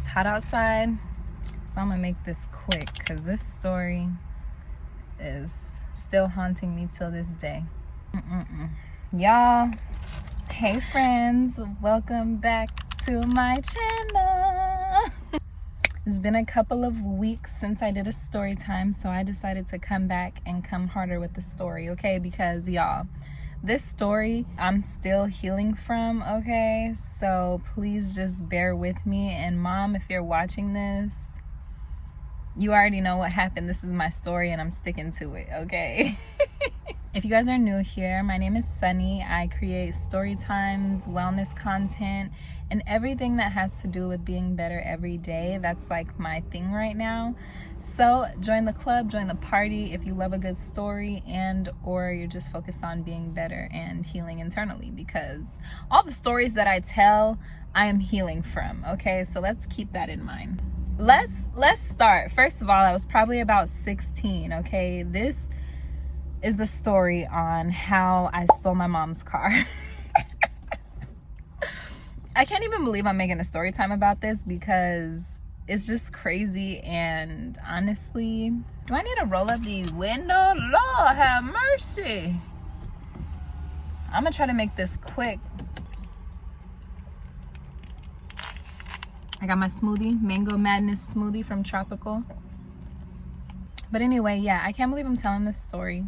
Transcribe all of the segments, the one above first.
It's hot outside, so I'm gonna make this quick because this story is still haunting me till this day. Y'all, hey friends, welcome back to my channel. It's been a couple of weeks since I did a story time, so I decided to come back and come harder with the story, okay? Because y'all, this story I'm still healing from, okay? So please just bear with me. And mom, if you're watching this, you already know what happened. This is my story and I'm sticking to it, okay? If you guys are new here, my name is Sunny. I create story times, wellness content, and everything that has to do with being better every day. That's like my thing right now. So join the club, join the party if you love a good story and or you're just focused on being better and healing internally, because all the stories that I tell, I am healing from, okay? So let's keep that in mind. Let's start. First of all, I was probably about 16, okay? This is the story on how I stole my mom's car. I can't even believe I'm making a story time about this because it's just crazy. And honestly, do I need to roll up these windows? Lord have mercy. I'm gonna try to make this quick. I got my smoothie, Mango Madness smoothie from Tropical. But anyway, yeah, I can't believe I'm telling this story.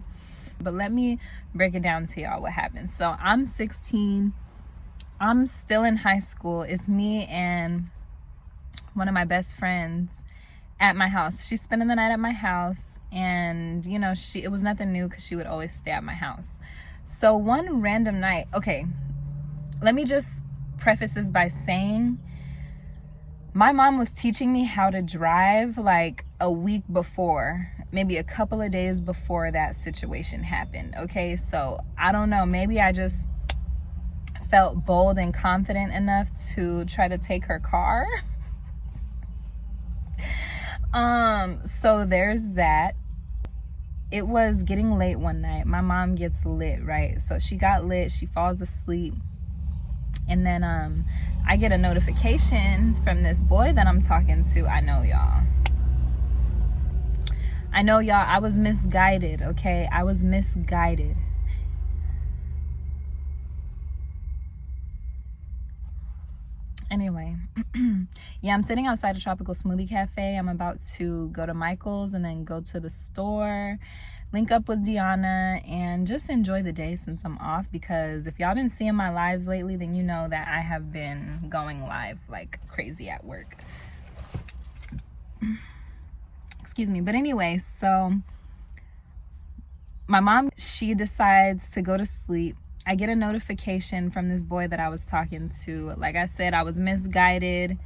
But let me break it down to y'all what happened. So I'm 16. I'm still in high school. It's me and one of my best friends at my house. She's spending the night at my house. And, you know, it was nothing new because she would always stay at my house. So one random night, okay, let me just preface this by saying my mom was teaching me how to drive like a week before, maybe a couple of days before that situation happened, okay? So I don't know, maybe I just felt bold and confident enough to try to take her car. So there's that. It was getting late one night. My mom gets lit, right? So she got lit, she falls asleep. And then I get a notification from this boy that I'm talking to. I know y'all, I was misguided, okay? I was misguided. Anyway, yeah, I'm sitting outside a Tropical Smoothie Cafe. I'm about to go to Michael's and then go to the store, link up with Deanna, and just enjoy the day since I'm off. Because if y'all been seeing my lives lately, then you know that I have been going live like crazy at work. Excuse me. But anyway, so my mom, she decides to go to sleep. I get a notification from this boy that I was talking to. Like I said, I was misguided,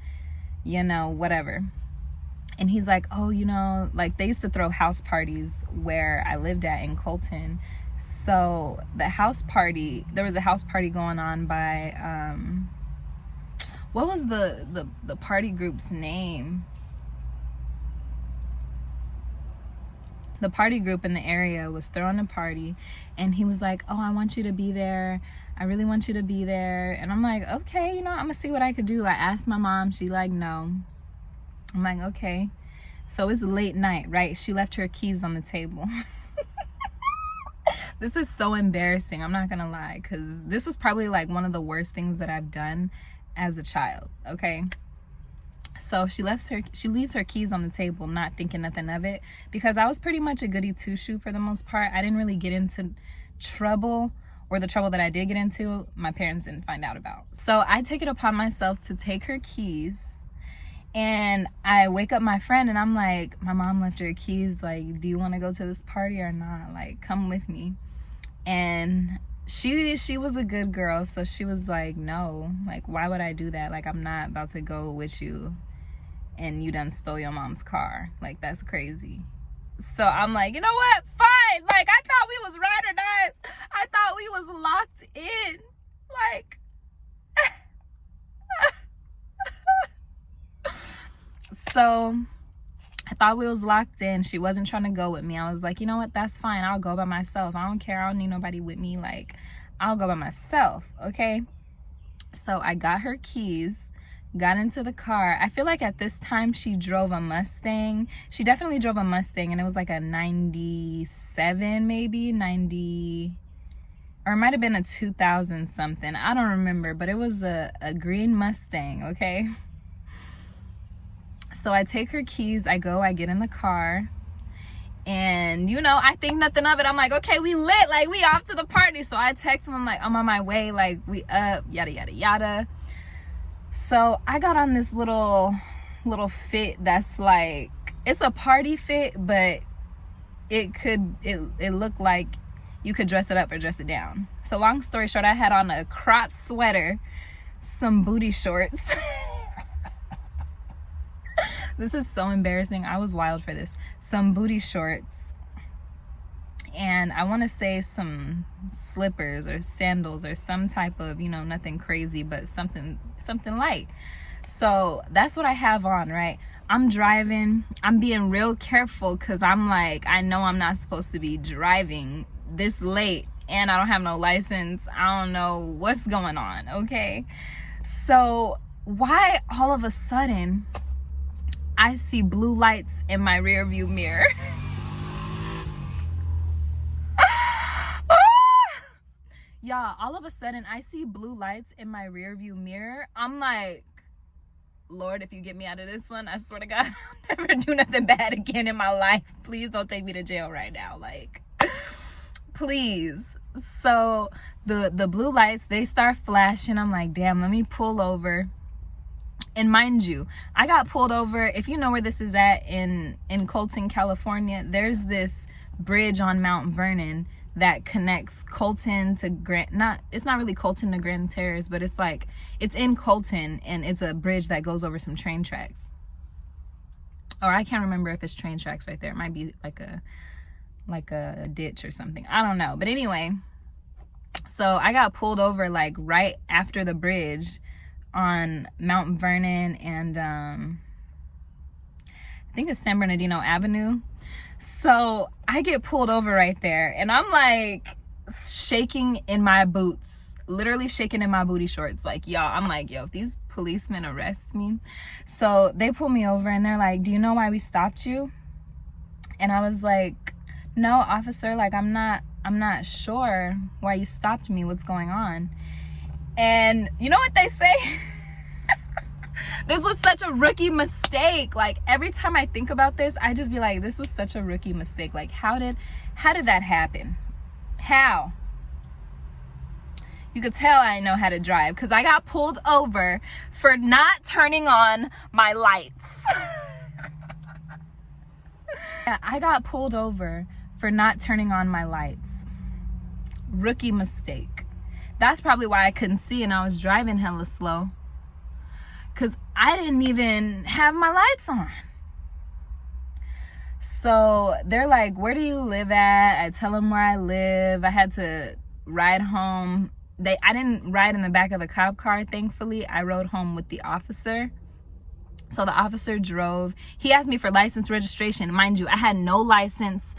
you know, whatever. And he's like, oh, you know, like they used to throw house parties where I lived at in Colton. So the house party, there was a house party going on by, what was the party group's name? The party group in the area was throwing a party, and he was like, oh, I want you to be there. I really want you to be there. And I'm like, okay, you know, I'm gonna see what I could do. I asked my mom, she like, no. I'm like, okay. So it's late night, right? She left her keys on the table. This is so embarrassing, I'm not gonna lie, because this was probably like one of the worst things that I've done as a child, okay? So she leaves her keys on the table, not thinking nothing of it, because I was pretty much a goody two-shoe for the most part. I didn't really get into trouble, or the trouble that I did get into, my parents didn't find out about. So I take it upon myself to take her keys, and I wake up my friend and I'm like, my mom left her keys, like, do you want to go to this party or not? Like, come with me. And she was a good girl, so she was like, no, like, why would I do that? Like, I'm not about to go with you and you done stole your mom's car. Like, that's crazy. So I'm like, you know what, fine. Like, I thought we was ride or dies. I thought we was locked in. Like, so I thought we was locked in. She wasn't trying to go with me. I was like, you know what, that's fine, I'll go by myself. I don't care, I don't need nobody with me. Like, I'll go by myself, okay? So I got her keys, got into the car. I feel like at this time she drove a Mustang. She definitely drove a Mustang, and it was like a 97, maybe 90, or it might have been a 2000 something. I don't remember, but it was a green Mustang, okay? So I take her keys, I get in the car, and you know, I think nothing of it. I'm like, okay, we lit, like we off to the party. So I text him, I'm like, I'm on my way, like we up, yada yada yada. So I got on this little fit that's like, it's a party fit, but it looked like you could dress it up or dress it down. So long story short, I had on a crop sweater, some booty shorts. This is so embarrassing. I was wild for this. Some booty shorts, and I want to say some slippers or sandals or some type of, you know, nothing crazy, but something light. So that's what I have on, right? I'm driving. I'm being real careful because I'm like, I know I'm not supposed to be driving this late, and I don't have no license. I don't know what's going on, okay? So why all of a sudden I see blue lights in my rear view mirror? Y'all, all of a sudden I see blue lights in my rear view mirror. I'm like, Lord, if you get me out of this one, I swear to God, I'll never do nothing bad again in my life. Please don't take me to jail right now. Like, please. So the blue lights, they start flashing. I'm like, damn, let me pull over. And mind you, I got pulled over. If you know where this is at, in Colton, California, there's this bridge on Mount Vernon that connects Colton to it's not really Colton to Grand Terrace, but it's like, it's in Colton, and it's a bridge that goes over some train tracks. Or I can't remember if it's train tracks right there. It might be like a ditch or something. I don't know. But anyway, so I got pulled over like right after the bridge on Mount Vernon and I think it's San Bernardino Avenue. So I get pulled over right there, and I'm like shaking in my boots, literally shaking in my booty shorts. Like, y'all, I'm like, yo, if these policemen arrest me. So they pull me over and they're like, do you know why we stopped you? And I was like, no, officer, like I'm not sure why you stopped me. What's going on? And you know what they say? This was such a rookie mistake. Like, every time I think about this, I just be like, this was such a rookie mistake. Like, how did that happen? How? You could tell I know how to drive because I got pulled over for not turning on my lights. Yeah, I got pulled over for not turning on my lights. Rookie mistake. That's probably why I couldn't see and I was driving hella slow. Because I didn't even have my lights on. So they're like, where do you live at? I tell them where I live. I had to ride home. I didn't ride in the back of the cop car, thankfully. I rode home with the officer. So the officer drove. He asked me for license registration. Mind you, I had no license.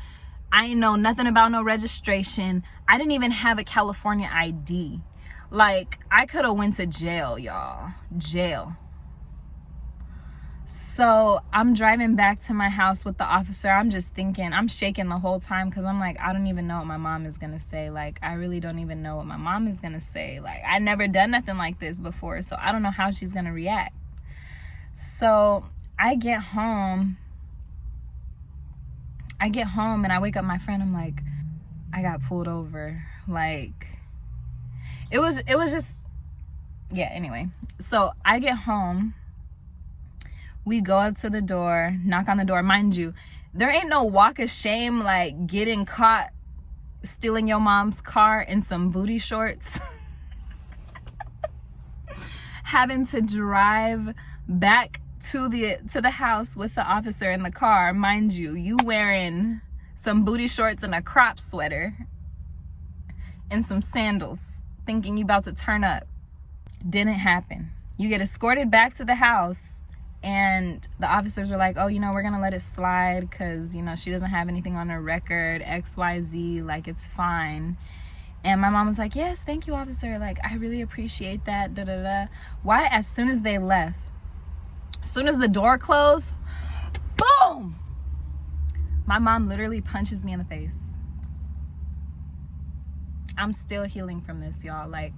I know nothing about no registration. I didn't even have a California ID. Like, I could have went to jail, y'all. Jail. So I'm driving back to my house with the officer. I'm just thinking, I'm shaking the whole time because I'm like, I don't even know what my mom is going to say. Like, I really don't even know what my mom is going to say. Like, I never done nothing like this before, so I don't know how she's going to react. So I get home and I wake up my friend. I'm like, I got pulled over. Like, it was just, yeah, anyway. So I get home. We go up to the door, knock on the door. Mind you, there ain't no walk of shame like getting caught stealing your mom's car in some booty shorts. Having to drive back to the house with the officer in the car. Mind you wearing some booty shorts and a crop sweater and some sandals, thinking you about to turn up. Didn't happen. You get escorted back to the house. And the officers were like, oh, we're going to let it slide because, she doesn't have anything on her record, XYZ, like, it's fine. And my mom was like, yes, thank you, officer. Like, I really appreciate that, da-da-da. Why, as soon as they left, As soon as the door closed, boom! My mom literally punches me in the face. I'm still healing from this, y'all. Like,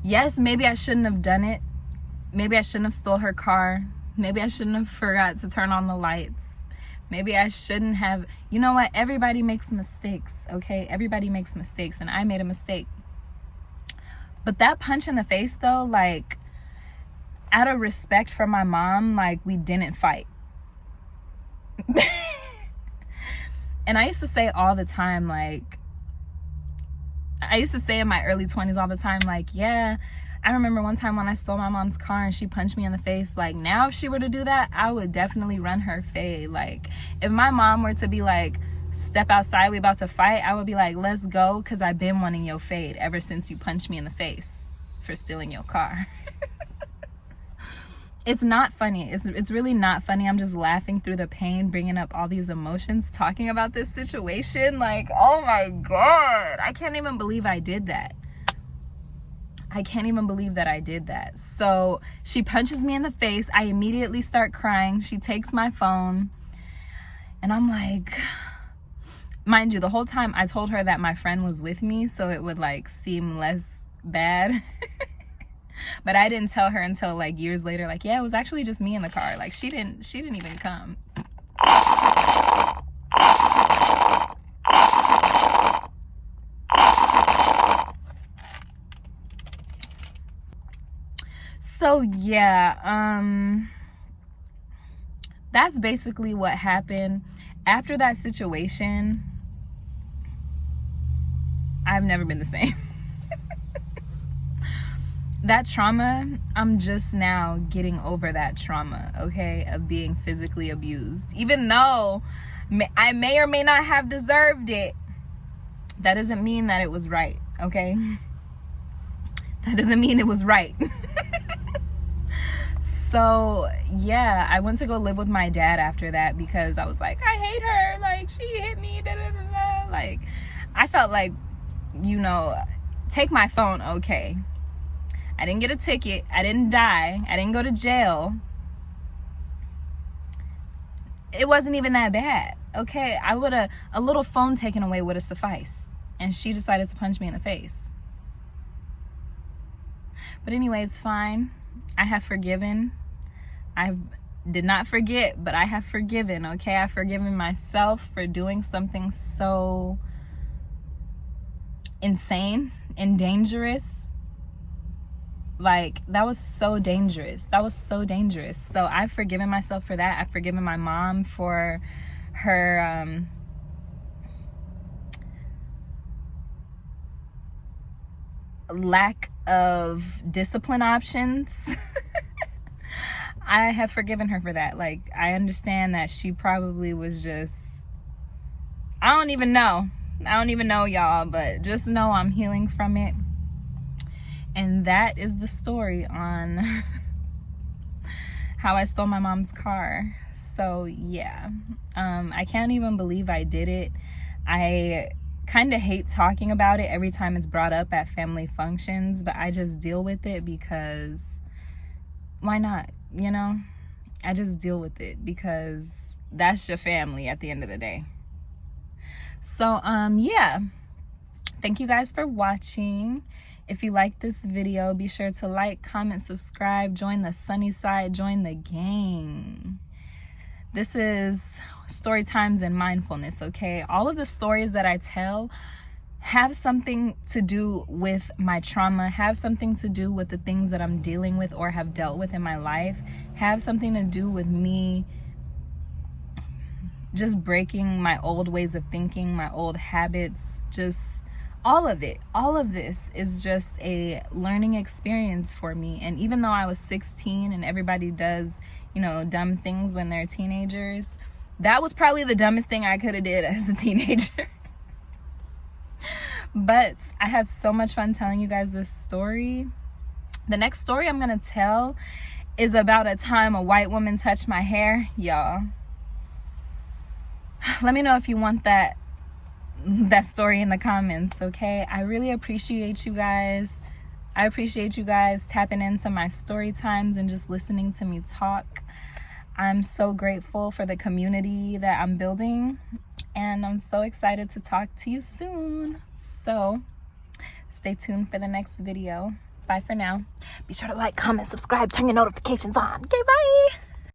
yes, maybe I shouldn't have done it. Maybe I shouldn't have stole her car. Maybe I shouldn't have forgot to turn on the lights. Maybe I shouldn't have. You know what? Everybody makes mistakes, okay? Everybody makes mistakes, and I made a mistake. But that punch in the face, though, like, out of respect for my mom, like, we didn't fight. And I used to say all the time, like, I used to say in my early 20s all the time, like, yeah, I remember one time when I stole my mom's car and she punched me in the face. Like, now if she were to do that, I would definitely run her fade. Like, if my mom were to be like, step outside, we about to fight, I would be like, let's go, because I've been wanting your fade ever since you punched me in the face for stealing your car. It's not funny. It's really not funny. I'm just laughing through the pain, bringing up all these emotions, talking about this situation. Like, oh my God, I can't even believe I did that. I can't even believe that I did that. So she punches me in the face. I immediately start crying. She takes my phone. And I'm like, mind you, the whole time I told her that my friend was with me, so it would like seem less bad. But I didn't tell her until like years later, like, yeah, it was actually just me in the car. Like, she didn't even come. So yeah, that's basically what happened. After that situation, I've never been the same. That trauma, I'm just now getting over that trauma, okay, of being physically abused. Even though I may or may not have deserved it, that doesn't mean that it was right, okay? That doesn't mean it was right. So, yeah, I went to go live with my dad after that because I was like, I hate her. Like, she hit me, da da da da. Like, I felt like, you know, take my phone, okay. I didn't get a ticket. I didn't die. I didn't go to jail. It wasn't even that bad. Okay, a little phone taken away would have sufficed. And she decided to punch me in the face. But anyway, it's fine. I have forgiven. I did not forget, but I have forgiven, okay? I've forgiven myself for doing something so insane and dangerous. Like, that was so dangerous. That was so dangerous. So I've forgiven myself for that. I've forgiven my mom for her lack of discipline options. I have forgiven her for that. Like, I understand that she probably was just, I don't even know, y'all, but just know I'm healing from it. And that is the story on how I stole my mom's car. So yeah, I can't even believe I did it. I kind of hate talking about it every time it's brought up at family functions, but I just deal with it because why not, you know? I just deal with it because that's your family at the end of the day. So yeah, thank you guys for watching. If you like this video, be sure to like, comment, subscribe, join the sunny side, join the gang. This is story times and mindfulness, okay? All of the stories that I tell have something to do with my trauma, have something to do with the things that I'm dealing with or have dealt with in my life, have something to do with me just breaking my old ways of thinking, my old habits, just all of it. All of this is just a learning experience for me. And even though I was 16 and everybody does, you know, dumb things when they're teenagers, that was probably the dumbest thing I could have did as a teenager. But I had so much fun telling you guys this story. The next story I'm gonna tell is about a time a white woman touched my hair. Y'all, let me know if you want that story in the comments, okay? I really appreciate you guys. I appreciate you guys tapping into my story times and just listening to me talk. I'm so grateful for the community that I'm building, and I'm so excited to talk to you soon. So stay tuned for the next video. Bye for now. Be sure to like, comment, subscribe, turn your notifications on. Okay, bye.